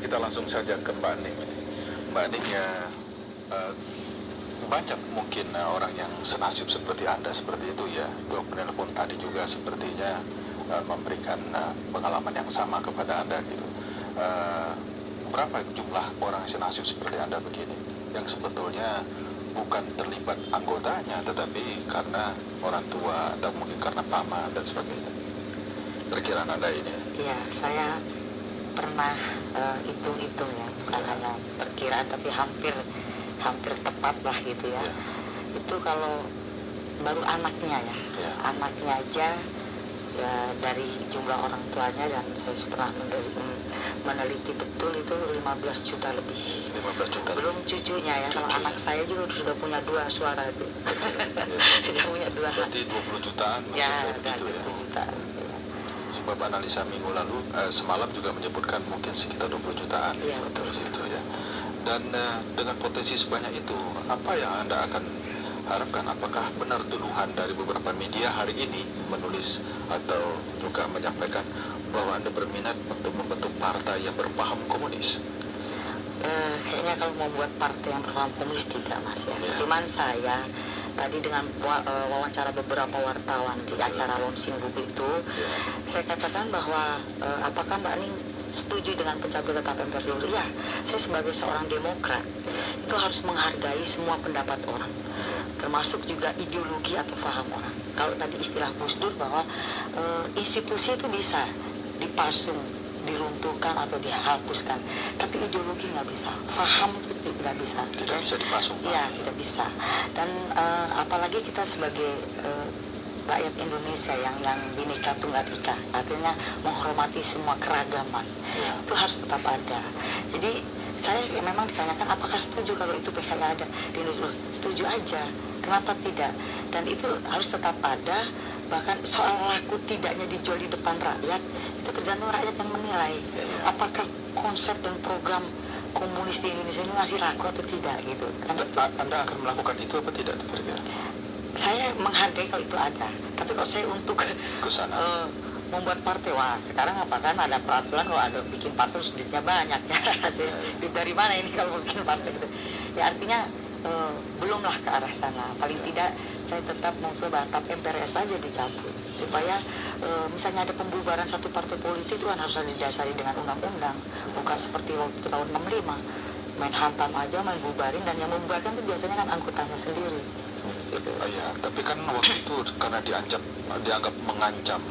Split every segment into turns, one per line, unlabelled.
kita langsung saja ke Mbak Ning. Mbak Ning ya, banyak mungkin orang yang senasib seperti Anda seperti itu ya. Dua penelpon tadi juga sepertinya memberikan pengalaman yang sama kepada Anda gitu. Berapa jumlah orang senasib seperti Anda begini yang sebetulnya bukan terlibat anggotanya, tetapi karena orang tua dan mungkin karena paman dan sebagainya. Perkiraan Anda ini?
Iya, saya pernah hitung-hitung ya, bukan hanya perkiraan tapi hampir tepat lah gitu ya. Itu kalau baru anaknya ya, anaknya aja ya, dari jumlah orang tuanya, dan saya pernah meneliti betul itu 15 juta lebih.
15 juta.
Belum cucunya ya. Kalau anak saya juga sudah punya 2 suara itu. Sudah punya 2 hati.
Berarti 20 jutaan
ya,
maksudnya begitu ya.
20 jutaan.
Sebab analisa minggu lalu semalam juga menyebutkan mungkin sekitar 20 jutaan.
Iya, betul.
Itu ya. Dan dengan potensi sebanyak itu, apa yang Anda akan harapkan? Apakah benar tuduhan dari beberapa media hari ini menulis atau juga menyampaikan bahwa Anda berminat untuk membentuk partai yang berpaham komunis?
Kayaknya kalau mau buat partai yang berpaham komunis tidak, Mas ya. Cuman saya tadi dengan wawancara beberapa wartawan di acara launching buku itu, saya katakan bahwa apakah Mbak Ning setuju dengan pencabutan tetap MPR? Ya, saya sebagai seorang demokrat itu harus menghargai semua pendapat orang, termasuk juga ideologi atau paham orang. Kalau tadi istilah Gus Dur bahwa institusi itu bisa dipasung, diruntuhkan atau dihapuskan, tapi ideologi nggak bisa, paham itu nggak bisa.
Tidak bisa dipasung.
Iya, tidak bisa. Dan apalagi kita sebagai rakyat Indonesia yang Bhinneka Tunggal Ika, artinya menghormati semua keragaman, itu harus tetap ada. Jadi saya memang ditanyakan apakah setuju kalau itu PKI ada di Indonesia. Setuju aja, kenapa tidak? Dan itu harus tetap ada. Bahkan soal laku tidaknya dijual di depan rakyat, itu tergantung rakyat yang menilai apakah konsep dan program komunis di Indonesia ini masih laku atau tidak gitu.
Anda akan melakukan itu apa tidak kira-kira?
Saya menghargai kalau itu ada, tapi kalau saya untuk
kesana
membuat partai, wah sekarang apa kan ada peraturan kalau ada bikin partai duitnya banyak ya. Duit dari mana ini kalau mau bikin partai gitu ya, artinya belumlah ke arah sana. Paling tidak saya tetap mengusulkan tap MPRS saja dicabut, supaya misalnya ada pembubaran satu partai politik itu kan harus didasari dengan undang-undang, bukan seperti waktu tahun 65 main hantam aja, main bubarin, dan yang membubarkan itu biasanya kan anggotanya sendiri gitu.
Iya, tapi kan waktu itu karena dianggap mengancam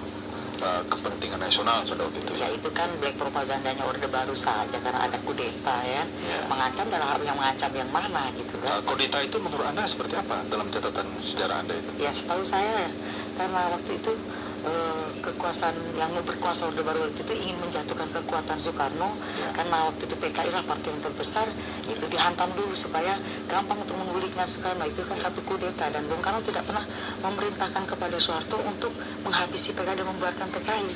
kepentingan nasional pada waktu itu.
Ya itu kan black propagandanya Orde Baru saja, karena ada kudeta ya. Mengancam dalam hal yang mengancam yang mana gitu kan.
Kudeta itu menurut Anda seperti apa dalam catatan sejarah Anda itu?
Ya setahu saya, karena waktu itu kekuasaan yang berkuasa Orde Baru itu ingin menjatuhkan kekuatan Soekarno, karena waktu itu PKI lah partai yang terbesar, itu dihantam dulu supaya gampang untuk menggulingkan Soekarno. Itu kan satu kudeta, dan Bung Karno tidak pernah memerintahkan kepada Soeharto untuk menghabisi PKI dan membubarkan PKI,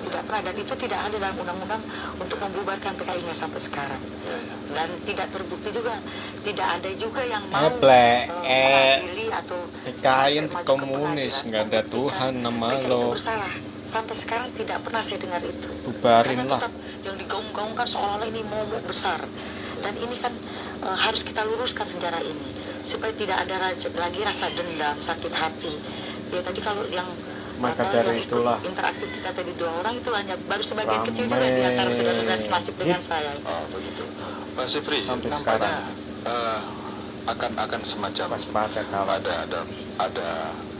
tidak pernah. Dan itu tidak ada dalam undang-undang untuk membubarkan PKI-nya sampai sekarang, dan tidak terbukti juga. Tidak ada juga yang mau mengadili atau
PKI komunis, nggak ada Tuhan nama lo.
Bersalah. Sampai sekarang tidak pernah saya dengar itu.
Bubarin lah.
Tetap yang digaung-gaungkan seolah-olah ini momok besar. Dan ini kan harus kita luruskan sejarah ini supaya tidak ada lagi rasa dendam, sakit hati. Ya tadi kalau yang
maka dari itulah
interaktif kita tadi 2 orang itu hanya baru sebagian kecil juga di antara saudara-saudara senasib dengan saya.
Oh begitu. Pak Sifri,
sampai
nampaknya
sekarang
akan semacam ada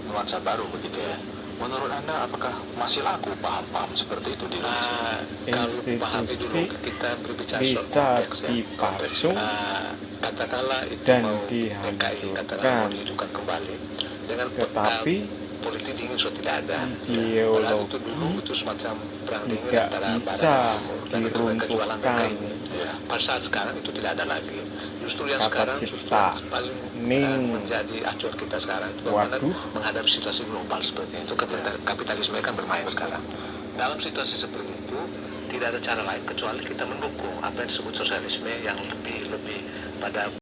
nuansa baru begitu ya. Menurut Anda apakah masih laku paham-paham seperti itu di Indonesia?
Kalau paham itu dulu kita berbicara
bisa
soal
dipasung
katakanlah itu
dan
mau PKI katakanlah mau dihidupkan kembali dengan
tetapi
politik dingin sudah tidak ada.
Ideologi
itu dulu itu semacam perang dingin
tidak
antara
bisa
dan kejualan mereka
diruntuhkan.
ini. Pada saat sekarang itu tidak ada lagi. Justru yang sekarang paling menjadi acuan kita sekarang itu bagaimana menghadapi situasi global seperti itu. Kapitalisme kan bermain sekarang. Dalam situasi seperti itu tidak ada cara lain kecuali kita mendukung apa yang disebut sosialisme yang lebih pada